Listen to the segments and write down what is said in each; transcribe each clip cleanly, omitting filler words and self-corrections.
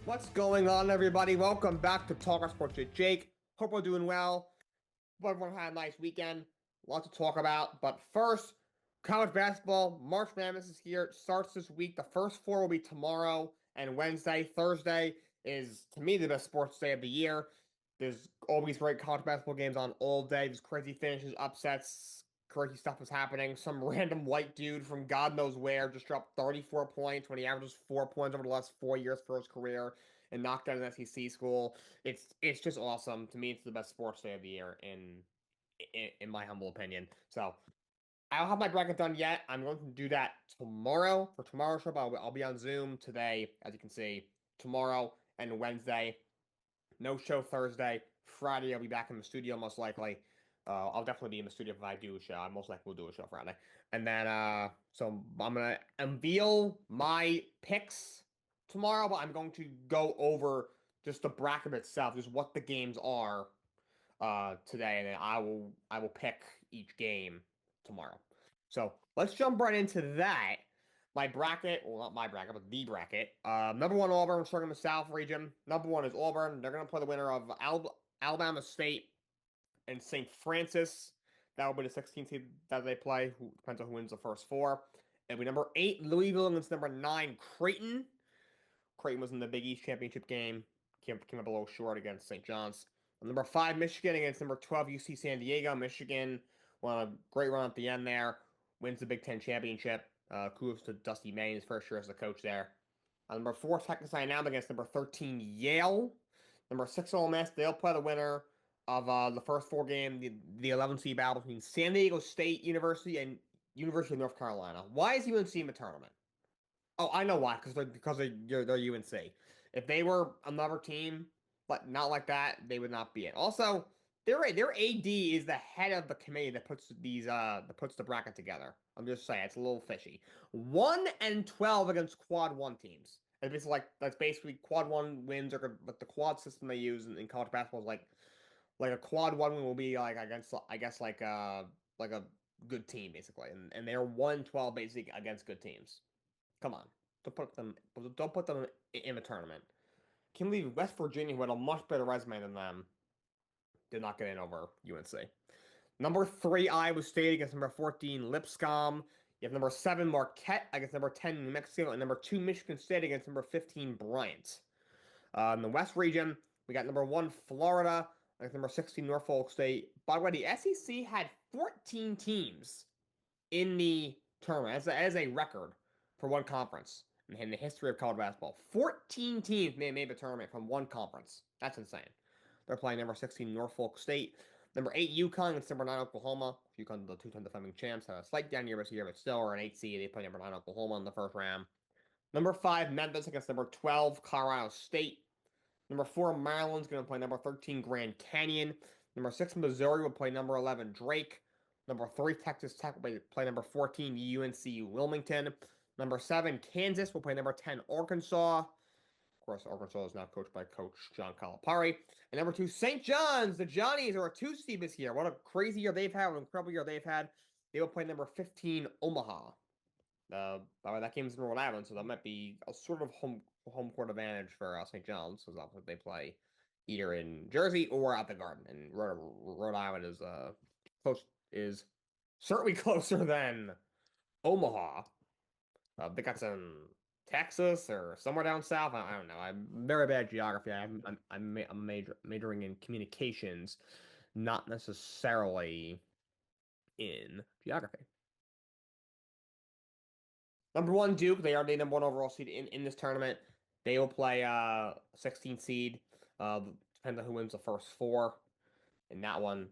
What's going on, everybody? Welcome back to Talk Sports with Jake. Hope we're doing well. Hope everyone had a nice weekend. Lots to talk about. But first, college basketball. March Madness is here. It starts this week. The first four will be tomorrow and Wednesday. Thursday is, to me, the best sports day of the year. There's always great college basketball games on all day. There's crazy finishes, upsets, crazy stuff is happening. Some random white dude from God knows where just dropped 34 points when he averages 4 points over the last 4 years for his career and knocked out an SEC school. It's just awesome. To me, it's the best sports day of the year in my humble opinion. So I don't have my bracket done yet. I'm going to do that tomorrow for tomorrow's show. I'll be on Zoom today, as you can see, tomorrow and Wednesday. No show Thursday. Friday, I'll be back in the studio most likely. I'll definitely be in the studio if I do a show. I most likely will do a show Friday. And then, so I'm going to unveil my picks tomorrow, but I'm going to go over just the bracket itself, just what the games are today, and then I will pick each game tomorrow. So let's jump right into that. My bracket, well, not my bracket, but the bracket. Number one, Auburn, starting in the South region. Number one is Auburn. They're going to play the winner of Alabama State and St. Francis. That will be the 16th seed that they play. Who depends on who wins the first four. It'll be number 8, Louisville, against number 9, Creighton. Creighton was in the Big East championship game. Came up a little short against St. John's. Number 5, Michigan against number 12, UC San Diego. Michigan won a great run at the end there. Wins the Big Ten championship. Kudos to Dusty May in his first year as the coach there. Number 4, Texas A&M against number 13, Yale. Number 6, Ole Miss. They'll play the winner of the first four game, the 11 seed battle between San Diego State University and University of North Carolina. Why is UNC in the tournament? Oh, I know why. They're UNC. If they were another team, but not like that, they would not be it. Also, their AD is the head of the committee that puts the bracket together. I'm just saying it's a little fishy. 1-12 against quad one teams. That's basically quad one wins are like the quad system they use in college basketball is like a quad one win will be like against I guess like a good team basically, and they're 1-12 basically against good teams. Come on. Don't put them in the tournament. Can believe West Virginia, who had a much better resume than them, did not get in over UNC. Number 3, Iowa State against number 14, Lipscomb. You have number 7, Marquette against number 10, New Mexico, and number 2, Michigan State against number 15, Bryant. In the West region, we got number 1, Florida against number 16, Norfolk State. By the way, the SEC had 14 teams in the tournament as a record for one conference in the history of college basketball. 14 teams made the tournament from one conference. That's insane. They're playing number 16 Norfolk State, number 8 UConn against number 9 Oklahoma. UConn, the two-time defending champs, had a slight down year this year, but still are an 8 seed. They play number 9 Oklahoma in the first round. Number 5 Memphis against number 12 Colorado State. Number 4 Maryland's going to play number 13 Grand Canyon. Number 6 Missouri will play number 11 Drake. Number 3 Texas Tech will play number 14 UNC Wilmington. Number 7 Kansas will play number 10 Arkansas. Of course, Arkansas is now coached by Coach John Calipari. And number 2 St. John's. The Johnnies are a 2 seed this year. What a crazy year they've had. What an incredible year they've had. They will play number 15 Omaha. That game's in Rhode Island, so that might be a sort of home court advantage for St. John's, because they play either in Jersey or at the Garden. And Rhode Island is certainly closer than Omaha. They got some Texas or somewhere down south. I don't know. I'm very bad at geography. I'm majoring in communications, not necessarily in geography. Number 1 Duke, they are the number 1 overall seed in this tournament. They will play 16 seed. Depends on who wins the first four. And that one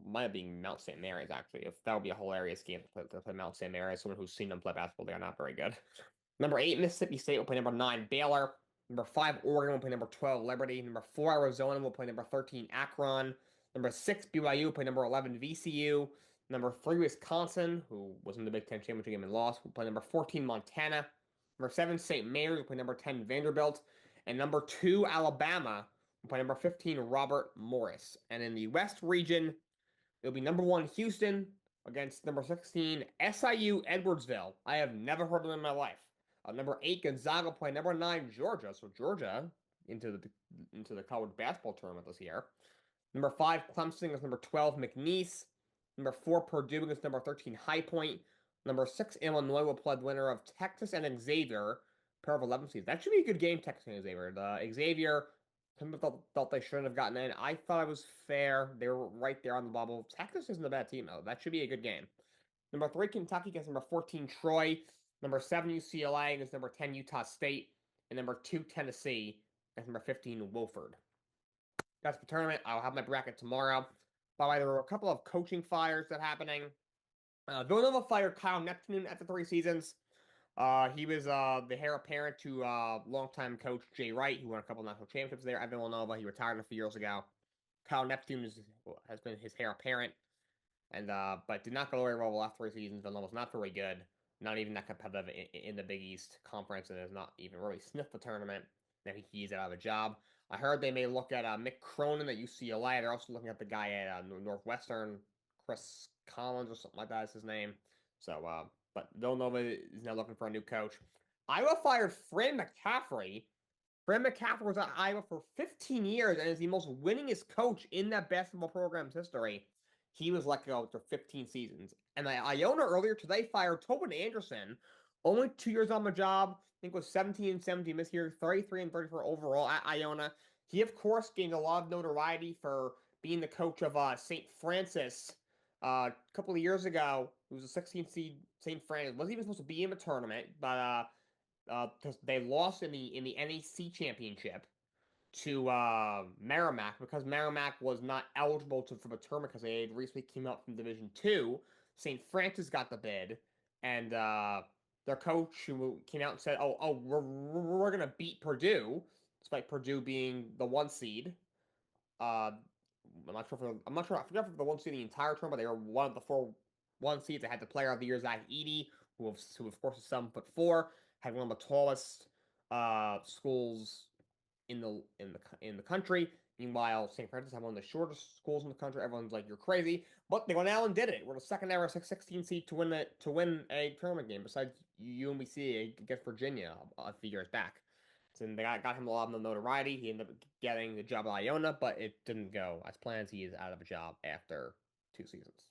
might be Mount St. Mary's, actually. If that would be a hilarious game to play Mount St. Mary's. Someone who's seen them play basketball, they are not very good. Number 8, Mississippi State will play number 9, Baylor. Number 5, Oregon will play number 12, Liberty. Number 4, Arizona will play number 13, Akron. Number 6, BYU will play number 11, VCU. Number 3, Wisconsin, who was in the Big Ten championship game and lost, will play number 14, Montana. Number 7, St. Mary's will play number 10, Vanderbilt. And number 2, Alabama will play number 15, Robert Morris. And in the West region, it'll be number 1, Houston against number 16, SIU Edwardsville. I have never heard of them in my life. Number 8, Gonzaga play number 9, Georgia. So Georgia into the college basketball tournament this year. Number 5, Clemson is number 12, McNeese. Number 4, Purdue is number 13, High Point. Number 6, Illinois will play the winner of Texas and Xavier, pair of 11 seeds. That should be a good game, Texas and Xavier. The Xavier, some people thought they shouldn't have gotten in. I thought it was fair. They were right there on the bubble. Texas isn't a bad team, though. That should be a good game. Number 3, Kentucky against number 14, Troy. Number 7, UCLA against number 10, Utah State. And number 2, Tennessee against number 15, Wofford. That's the tournament. I'll have my bracket tomorrow. By the way, there were a couple of coaching fires that happening. Villanova fired Kyle Neptune after 3 seasons. He was the heir apparent to longtime coach Jay Wright, who won a couple national championships there at Villanova. He retired a few years ago. Kyle Neptune has been his heir apparent, and but did not go very well the last 3 seasons. Villanova's not very good, not even that competitive in the Big East Conference, and has not even really sniffed the tournament. Now he's out of a job. I heard they may look at Mick Cronin at UCLA. They're also looking at the guy at Northwestern, Chris Collins or something like that is his name. So, but Villanova is now looking for a new coach. Iowa fired Fran McCaffrey. Fran McCaffrey was at Iowa for 15 years and is the most winningest coach in that basketball program's history. He was let go after 15 seasons. And Iona earlier today fired Tobin Anderson, only 2 years on the job. I think it was 17-17 this year, 33-34 overall at Iona. He, of course, gained a lot of notoriety for being the coach of St. Francis a couple of years ago. It was a 16th seed St. Francis. Wasn't even supposed to be in the tournament, but they lost in the NEC championship to Merrimack because Merrimack was not eligible for the tournament because they had recently came up from Division 2. St. Francis got the bid, and their coach who came out and said, we're going to beat Purdue, despite Purdue being the 1 seed. I'm not sure. I forgot if the 1 seed the entire tournament. They were one of the 4 1 seeds. They had the player of the year, Zach Edey, who of course is 7'4", had one of the tallest schools in the country. Meanwhile, St. Francis had one of the shortest schools in the country. Everyone's like, "You're crazy," but they went out and did it. We're the second ever 16 seed to win a tournament game, besides UMBC against Virginia a few years back. So they got him a lot of notoriety. He ended up getting the job at Iona, but it didn't go as planned. He is out of a job after 2 seasons.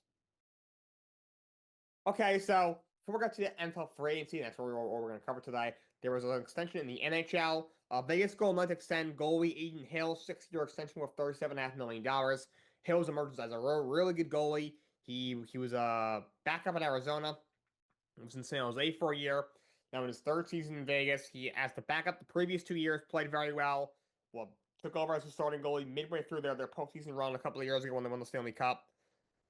Okay, so before we get to the NFL free agency, that's what we're going to cover today. There was an extension in the NHL. Vegas Golden Knights extend goalie Adin Hill 6-year extension worth $37.5 million. Hill's emerged as a really good goalie. He was back up in Arizona. He was in San Jose for a year. Now in his 3rd season in Vegas, he as the backup the previous 2 years played very well. Well, took over as a starting goalie midway through their postseason run a couple of years ago when they won the Stanley Cup.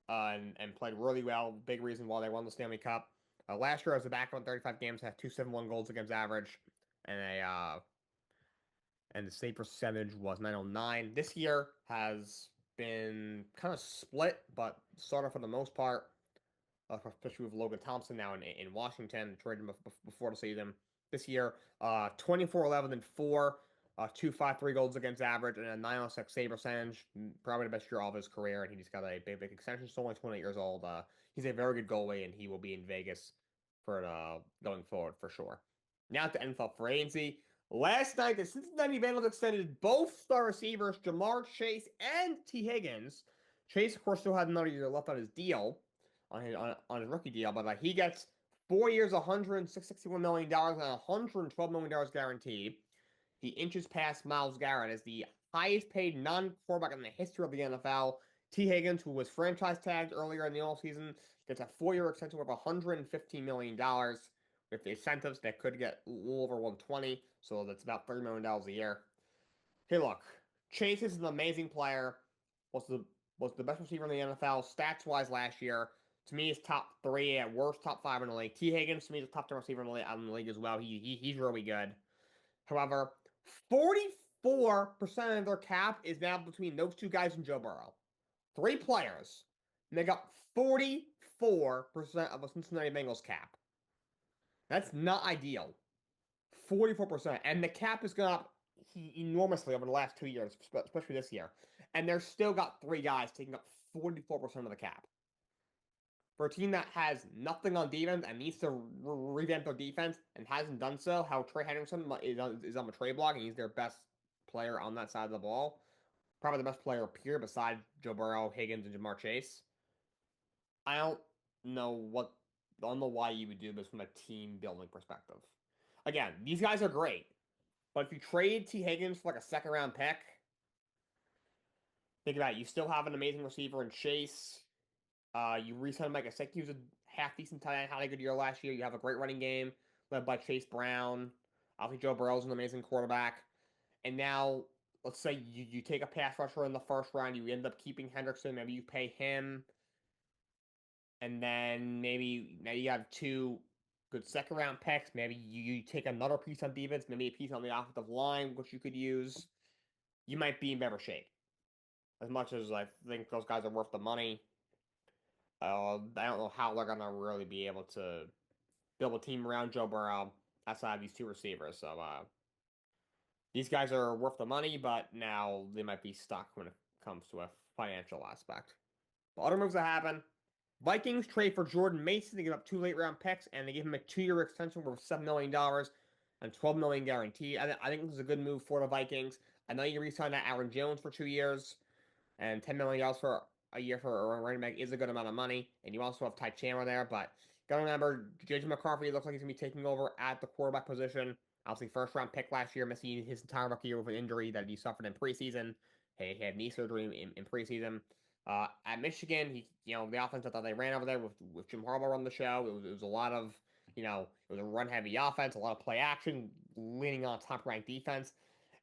And played really well. Big reason why they won the Stanley Cup. Last year, as a backup in 35 games, had 271 goals against average, and the save percentage was 909. This year has been kind of split, but sort of for the most part, especially with Logan Thompson now in Washington, traded him before the season. This year, 24-11-4. 253 goals against average and a 906 save percentage. Probably the best year of his career, and he's got a big extension. He's only 28 years old. He's a very good goalie, and he will be in Vegas for going forward for sure. Now to NFL free agency. Last night, the Cincinnati Bengals extended both star receivers Jamar Chase and T. Higgins. Chase, of course, still had another year left on his deal, on his rookie deal, but he gets 4 years, $161 million, and $112 million guaranteed. He inches past Myles Garrett as the highest paid non-quarterback in the history of the NFL. T. Higgins, who was franchise tagged earlier in the offseason, gets a 4-year extension worth $115 million with the incentives that could get a little over 120, so that's about $30 million a year. Hey, look, Chase is an amazing player. Was the best receiver in the NFL stats-wise last year. To me, he's top 3 at worst, top 5 in the league. T. Higgins, to me, is a top 10 receiver in the league as well. He's really good. However, 44% of their cap is now between those 2 guys and Joe Burrow. 3 players make up 44% of the Cincinnati Bengals cap. That's not ideal. 44%. And the cap has gone up enormously over the last 2 years, especially this year. And they've still got 3 guys taking up 44% of the cap. For a team that has nothing on defense and needs to revamp their defense and hasn't done so, how Trey Henderson is on the trade block and he's their best player on that side of the ball. Probably the best player here besides Joe Burrow, Higgins, and Jamar Chase. I know what I don't know why you would do this from a team building perspective. Again, these guys are great, but if you trade T. Higgins for like a second round pick, think about it. You still have an amazing receiver in Chase. You re-sign Mike Gesicki, he was a half decent tight end, had a good year last year. You have a great running game led by Chase Brown. Obviously, Joe Burrow's an amazing quarterback. And now, let's say you take a pass rusher in the first round, you end up keeping Hendrickson, maybe you pay him, and then maybe now you have two good second round picks. Maybe you take another piece on defense, maybe a piece on the offensive line, which you could use. You might be in better shape. As much as I think those guys are worth the money, I don't know how they're gonna really be able to build a team around Joe Burrow outside of these two receivers. So these guys are worth the money, but now they might be stuck when it comes to a financial aspect. The other moves that happen: Vikings trade for Jordan Mason to give up two late round picks, and they give him a 2-year extension worth $7 million and $12 million guaranteed. I think this is a good move for the Vikings. I know you re-signed that Aaron Jones for 2 years, and $10 million for a year for a running back is a good amount of money. And you also have Ty Chandler there, but gotta remember, JJ McCarthy looks like he's gonna be taking over at the quarterback position. Obviously, first round pick last year, missing his entire rookie year with an injury that he suffered in preseason. He had knee surgery in preseason. At Michigan, the offense that they ran over there with Jim Harbaugh on the show, it was a lot of it was a run heavy offense, a lot of play action, leaning on top ranked defense.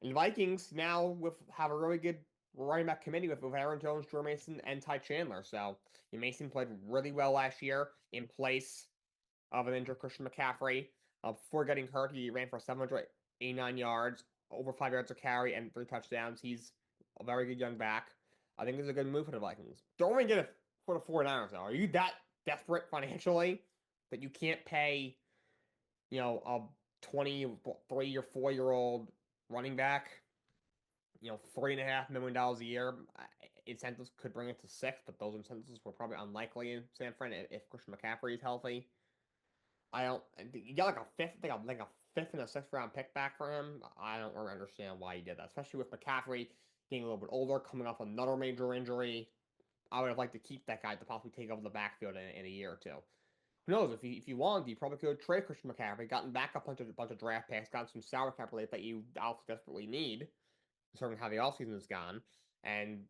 And the Vikings now have a really good running back committee with Aaron Jones, Drew Mason, and Ty Chandler. So Mason played really well last year in place of an injured Christian McCaffrey. Before getting hurt, he ran for 789 yards, over 5 yards a carry, and 3 touchdowns. He's a very good young back. I think this is a good move for the Vikings. Don't even get it for the 49ers, though. Are you that desperate financially that you can't pay, a 23 or 4-year-old running back, $3.5 million a year? Incentives could bring it to 6, but those incentives were probably unlikely in San Fran if Christian McCaffrey is healthy. I don't. You got like a fifth, like a fifth and a sixth round pick back for him. I don't really understand why he did that, especially with McCaffrey getting a little bit older, coming off another major injury. I would have liked to keep that guy to possibly take over the backfield in a year or two. Who knows? If you wanted, you probably could trade Christian McCaffrey, gotten back a bunch of draft picks, gotten some salary cap relief that you also desperately need, considering how the offseason has gone, and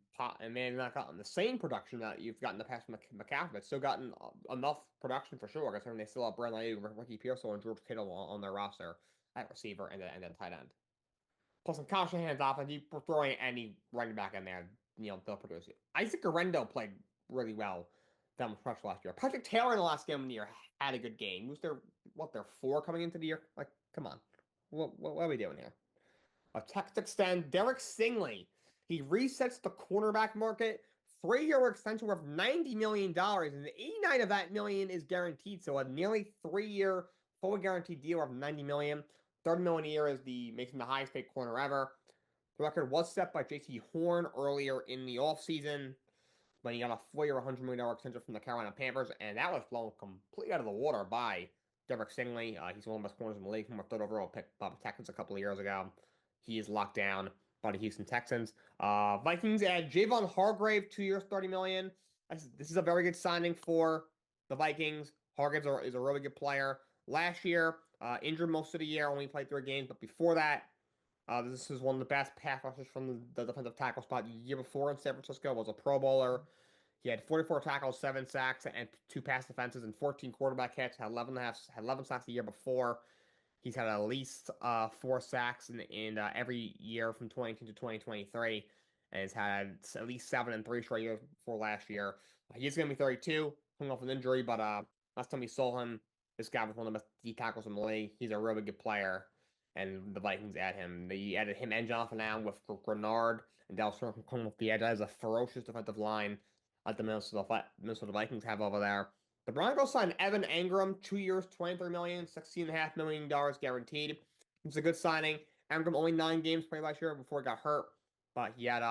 maybe not gotten the same production that you've gotten in the past from McCaffrey, but still gotten enough production for sure, considering they still have Brandon Ayuk, Ricky Pearsall, and George Kittle on their roster at receiver and then tight end. Plus, some Kyle Shanahan's offense, you throwing any running back in there, they'll produce you. Isaac Guerrero played really well down the stretch last year. Patrick Taylor in the last game of the year had a good game. Was there, their 4 coming into the year? Like, come on. What are we doing here? A text extend. Derek Stingley. He resets the cornerback market. 3-year extension worth $90 million, and 89 of that million is guaranteed. So a nearly 3-year fully guaranteed deal of $90 million. $30 million a year makes him the highest paid corner ever. The record was set by J.C. Horn earlier in the offseason when he got a 4-year, $100 million extension from the Carolina Panthers, and that was blown completely out of the water by Derek Stingley. He's one of the best corners in the league from a third overall pick by the Texans a couple of years ago. He is locked down by the Houston Texans. Vikings add Javon Hargrave, 2 years, $30 million. This is a very good signing for the Vikings. Hargrave is a really good player. Last year, injured most of the year, only played 3 games, but before that, this is one of the best pass rushers from the defensive tackle spot. The year before in San Francisco was a Pro Bowler. He had 44 tackles, 7 sacks, and 2 pass defenses, and 14 quarterback hits. Had 11 sacks the year before. He's had at least 4 sacks in every year from 2018 to 2023, and has had at least 7 and 3 straight years before last year. He's going to be 32, coming off an injury, but last time we saw him, this guy was one of the best D tackles in the league. He's a really good player, and the Vikings add him. They added him and Jonathan Allen with Grenard and Dallas Turner coming off the edge. That is a ferocious defensive line that the Minnesota Vikings have over there. The Broncos signed Evan Engram, 2 years, $23 million, $16.5 million guaranteed. It's a good signing. Engram only 9 games played last year before he got hurt, but he had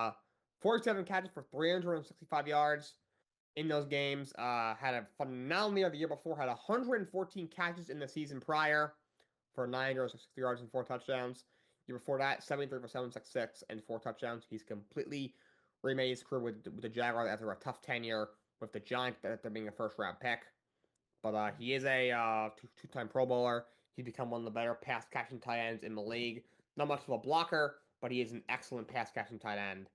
47 catches for 365 yards. in those games. Had a phenomenal year the year before. Had 114 catches in the season prior for 960 yards and 4 touchdowns. Year before that, 73 for 766 and 4 touchdowns. He's completely remade his career with the Jaguars after a tough tenure with the Giants after being a first round pick. But he is a two-time Pro Bowler. He's become one of the better pass catching tight ends in the league. Not much of a blocker, but he is an excellent pass catching tight end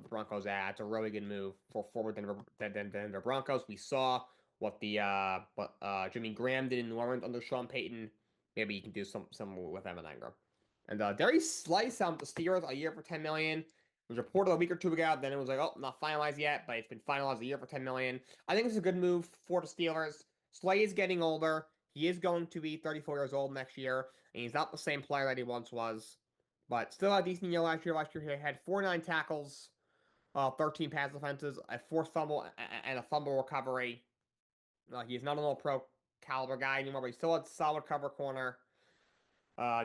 the Broncos at. It's a really good move for forward Denver Broncos. We saw what Jimmy Graham did in New Orleans under Sean Payton. Maybe you can do some with Evan Engram. And Darius Slice out the Steelers a year for $10 million. It was reported a week or two ago. Then it was like, oh, not finalized yet, but it's been finalized a year for $10 million. I think it's a good move for the Steelers. Slay is getting older. He is going to be 34 years old next year, and he's not the same player that he once was. But still had a decent year last year. Last year he had 49 tackles, 13 pass defenses, a forced fumble, and a fumble recovery. He's not an all-pro caliber guy anymore, but he still had solid cover corner.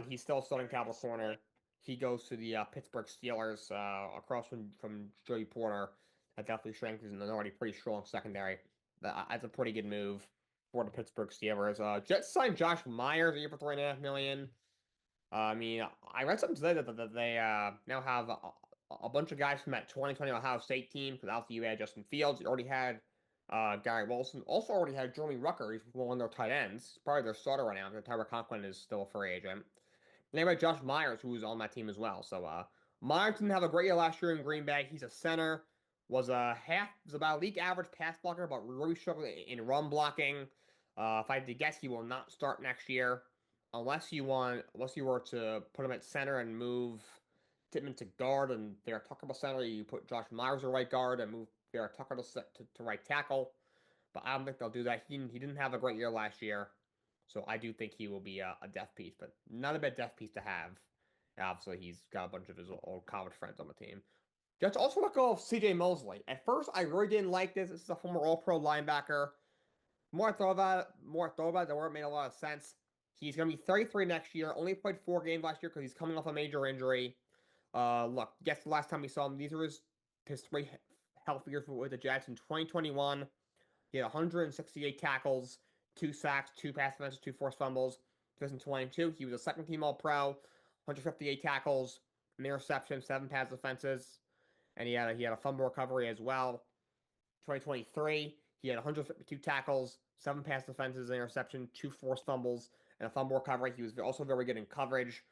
He's still starting caliber corner. He goes to the Pittsburgh Steelers across from Joey Porter. That definitely strengthens an already pretty strong secondary. That's a pretty good move for the Pittsburgh Steelers. Jets signed Josh Myers a year for $3.5 million. I mean, I read something today that they now have a bunch of guys from that 2020 Ohio State team. Because obviously you had Justin Fields, you already had Gary Wilson, also already had Jeremy Rucker. He's one of their tight ends. He's probably their starter right now. Tyler Conklin is still a free agent. And they had Josh Myers, who was on that team as well. So Myers didn't have a great year last year in Green Bay. He's a center. Was about a league average pass blocker, but really struggled in run blocking. If I had to guess, he will not start next year unless you were to put him at center and move Tippmann to guard and Vera Tucker to center. You put Josh Myers at right guard and move Vera Tucker to right tackle. But I don't think they'll do that. He didn't have a great year last year, so I do think he will be a death piece, but not a bad death piece to have. Obviously, he's got a bunch of his old college friends on the team. Jets also let go of C.J. Mosley. At first, I really didn't like this. This is a former All-Pro linebacker. More I thought about it, the word made a lot of sense. He's going to be 33 next year. Only played 4 games last year because he's coming off a major injury. Look, guess the last time we saw him, these are his 3 health years with the Jets. In 2021, he had 168 tackles, 2 sacks, 2 pass defenses, 2 forced fumbles. 2022, he was a second team All Pro, 158 tackles, an interception, 7 pass defenses, and he had a fumble recovery as well. 2023, he had 152 tackles, 7 pass defenses, an interception, 2 forced fumbles, and a fumble recovery. He was also very good in coverage.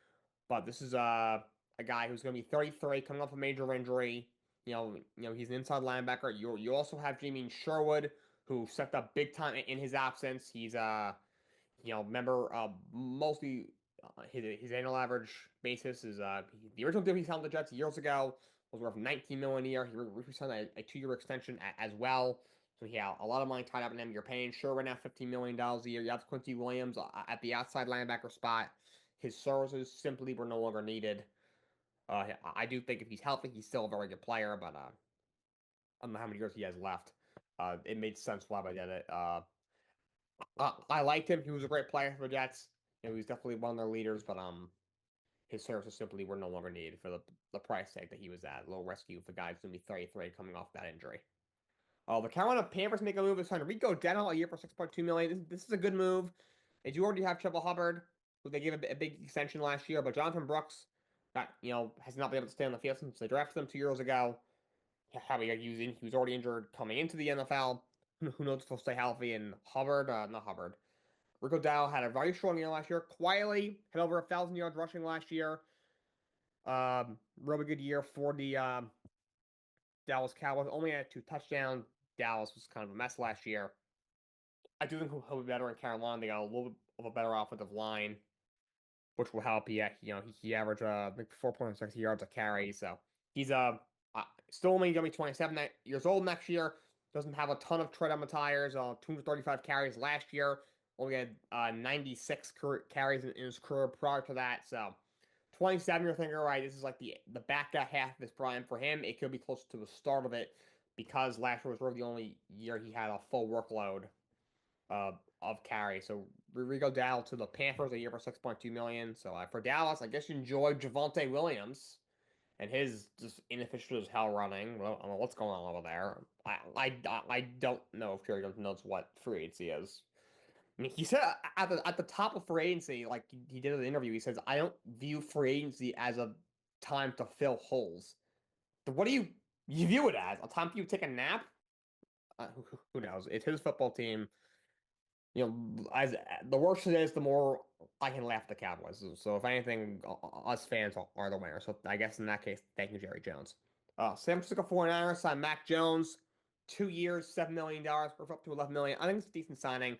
But this is a guy who's going to be 33, coming off a major injury. He's an inside linebacker. You also have Jamie Sherwood, who stepped up big time in his absence. He's remember mostly his annual average basis is the original deal he signed with the Jets years ago was worth 19 million a year. He recently signed a 2-year extension as well. So yeah, a lot of money tied up in him. You're paying Sherwood now $15 million a year. You have Quincy Williams at the outside linebacker spot. His services simply were no longer needed. I do think if he's healthy, he's still a very good player, but I don't know how many years he has left. It made sense why I did it. I liked him. He was a great player for the Jets. He was definitely one of their leaders, but his services simply were no longer needed for the price tag that he was at. A little rescue for guys going to be 33 coming off that injury. The Carolina Panthers make a move to sign Rico Dentale a year for $6.2 million. This is a good move. They do already have Trevor Hubbard, who they gave a big extension last year, but Jonathan Brooks has not been able to stay on the field since they drafted him 2 years ago. How he using? He was already injured coming into the NFL. Who knows if he'll stay healthy? And not Hubbard. Rico Dowdle had a very strong year last year. Quietly had over 1,000 yards rushing last year. Really good year for the Dallas Cowboys. Only had 2 touchdowns. Dallas was kind of a mess last year. I do think he'll be better in Carolina. They got a little bit of a better offensive line, which will help. He averaged I think 4.6 yards a carry. So he's still only gonna be 27 years old next year. Doesn't have a ton of tread on the tires. 235 carries last year. Only had 96 carries in his career prior to that. So 27, you're thinking, all right, this is like the back half of his prime for him. It could be close to the start of it because last year was really the only year he had a full workload of carry. So we go down to the Panthers a year for $6.2 million. So for Dallas, I guess you enjoyed Javonte Williams and his just inefficient as hell running. Well, I don't know what's going on over there. I don't know if Jerry knows what free agency is. I mean, he said at the top of free agency, like he did in the interview, he says, "I don't view free agency as a time to fill holes." But what do you view it as? A time for you to take a nap? Who knows? It's his football team. As the worse it is, the more I can laugh at the Cowboys. So if anything, us fans are the winners. So I guess in that case, thank you, Jerry Jones. San Francisco 49ers signed Mac Jones, 2 years, $7 million, worth up to 11 million. I think it's a decent signing.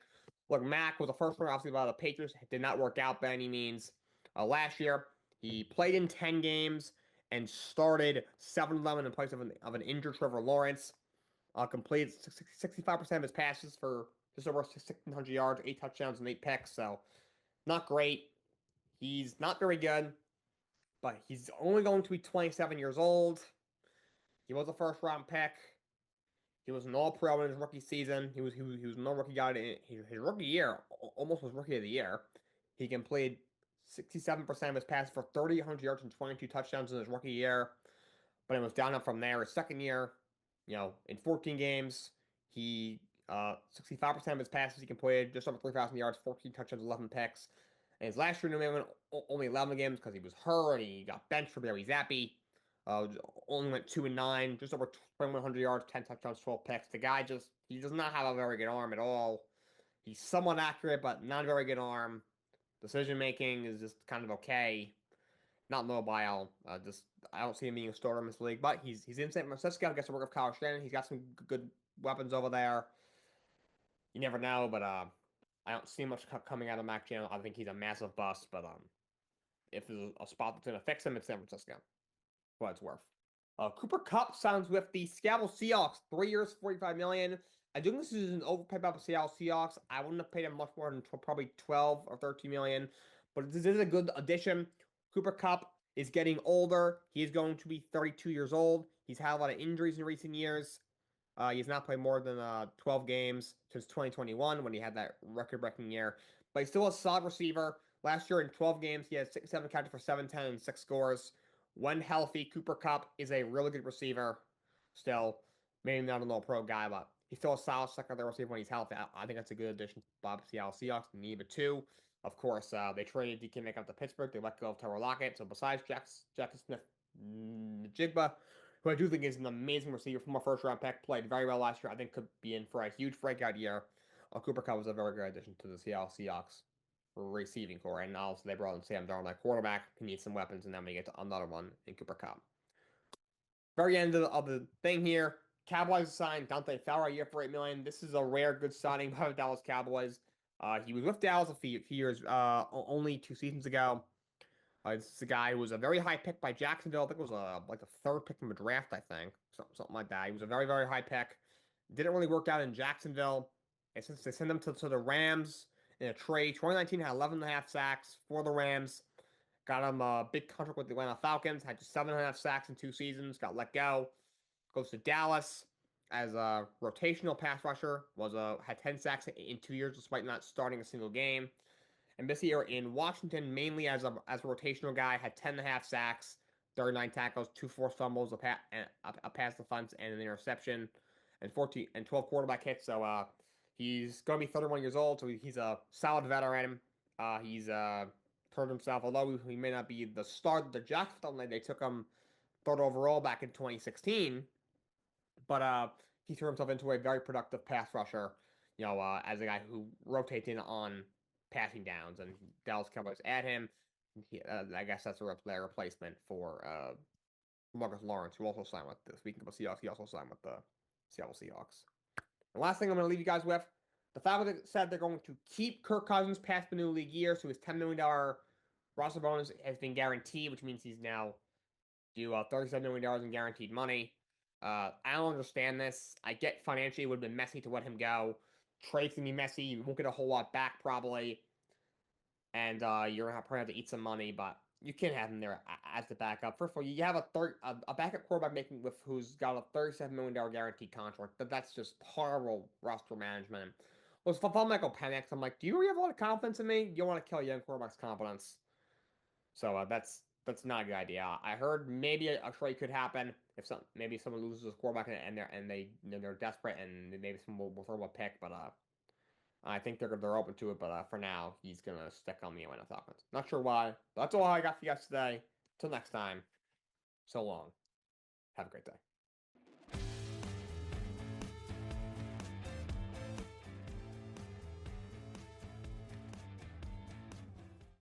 Look, Mac was the first one, obviously, by the Patriots. It did not work out by any means. Last year, he played in 10 games and started 7-11 in place of an injured Trevor Lawrence. Completed 65% of his passes for just over 1,600 yards, 8 touchdowns, and 8 picks. So, not great. He's not very good, but he's only going to be 27 years old. He was a first round pick. He was an all pro in his rookie season. He was no rookie guy in his rookie year, almost was rookie of the year. He completed 67% of his passes for 3,800 yards and 22 touchdowns in his rookie year. But it was down up from there. His second year, in 14 games, he 65% of his passes he completed, just over 3,000 yards, 14 touchdowns, 11 picks. And his last year in New England, only 11 games because he was hurt and he got benched for Barry Zappi. Only went 2-9, just over 2,100 yards, 10 touchdowns, 12 picks. The guy he does not have a very good arm at all. He's somewhat accurate, but not a very good arm. Decision making is just kind of okay. Not mobile. I don't see him being a starter in this league, but he's in San Francisco. Gets to work with Kyle Shanahan. He's got some good weapons over there. You never know, but I don't see much coming out of Mac Jones. I think he's a massive bust, but if there's a spot that's gonna fix him, it's San Francisco. For what it's worth. Cooper Kupp signs with the Seattle Seahawks, 3 years, $45 million. I do think this is an overpay by the Seattle Seahawks. I wouldn't have paid him much more than probably 12 or 13 million, but this is a good addition. Cooper Kupp is getting older. He is going to be 32 years old. He's had a lot of injuries in recent years. He's not played more than 12 games since 2021 when he had that record-breaking year. But he's still a solid receiver. Last year in 12 games, he had 7 catches for 710 and 6 scores. When healthy, Cooper Kupp is a really good receiver. Still, maybe not an all-pro guy, but he's still a solid secondary receiver when he's healthy. I think that's a good addition to Bob Seattle Seahawks. Need a two. Of course, they traded DK Metcalf to Pittsburgh. They let go of Tyler Lockett. So besides Jackson Smith-Njigba, who I do think is an amazing receiver from a first-round pick, played very well last year. I think could be in for a huge breakout year. Cooper Kupp was a very good addition to the Seattle Seahawks receiving core, and also they brought in Sam Darnold at quarterback. He needs some weapons, and then we get to another one in Cooper Kupp. Very end of the thing here. Cowboys signed Dante Fowler a year for $8 million. This is a rare good signing by the Dallas Cowboys. He was with Dallas a few years, only 2 seasons ago. This is a guy who was a very high pick by Jacksonville. I think it was like the third pick from a draft, I think. Something like that. He was a very, very high pick. Didn't really work out in Jacksonville. And since they sent him to the Rams in a trade, 2019 had 11.5 sacks for the Rams. Got him a big contract with the Atlanta Falcons. Had just 7.5 sacks in 2 seasons. Got let go. Goes to Dallas as a rotational pass rusher. Had 10 sacks in 2 years despite not starting a single game. And this year in Washington, mainly as a rotational guy, had 10.5 sacks, 39 tackles, 2 forced fumbles, a pass defense, and an interception, and 12 quarterback hits. So he's going to be 31 years old. So he's a solid veteran. He's turned himself, although he may not be the star of the Jacksonville. They took him third overall back in 2016, but he turned himself into a very productive pass rusher. As a guy who rotates in on passing downs, and Dallas Cowboys add him. I guess that's their replacement for Marcus Lawrence, who also signed with this. Speaking of the Seahawks, he also signed with the Seattle Seahawks. The last thing I'm going to leave you guys with, the Falcons said they're going to keep Kirk Cousins past the new league year, so his $10 million roster bonus has been guaranteed, which means he's now due $37 million in guaranteed money. I don't understand this. I get financially it would have been messy to let him go. Trade's going to be messy. You won't get a whole lot back probably. And you're going to probably have to eat some money, but you can't have him there as the backup. First of all, you have a backup quarterback who's got a $37 million guaranteed contract. That's just horrible roster management. Well, if I'm Michael Penix, I'm like, do you really have a lot of confidence in me? You don't want to kill young quarterback's confidence. So that's That's not a good idea. I heard maybe a trade could happen if maybe someone loses a quarterback and they're desperate and maybe someone will throw a pick, but I think they're open to it. But for now, he's gonna stick on the Atlanta Falcons. Not sure why, but that's all I got for you guys today. Till next time, so long. Have a great day.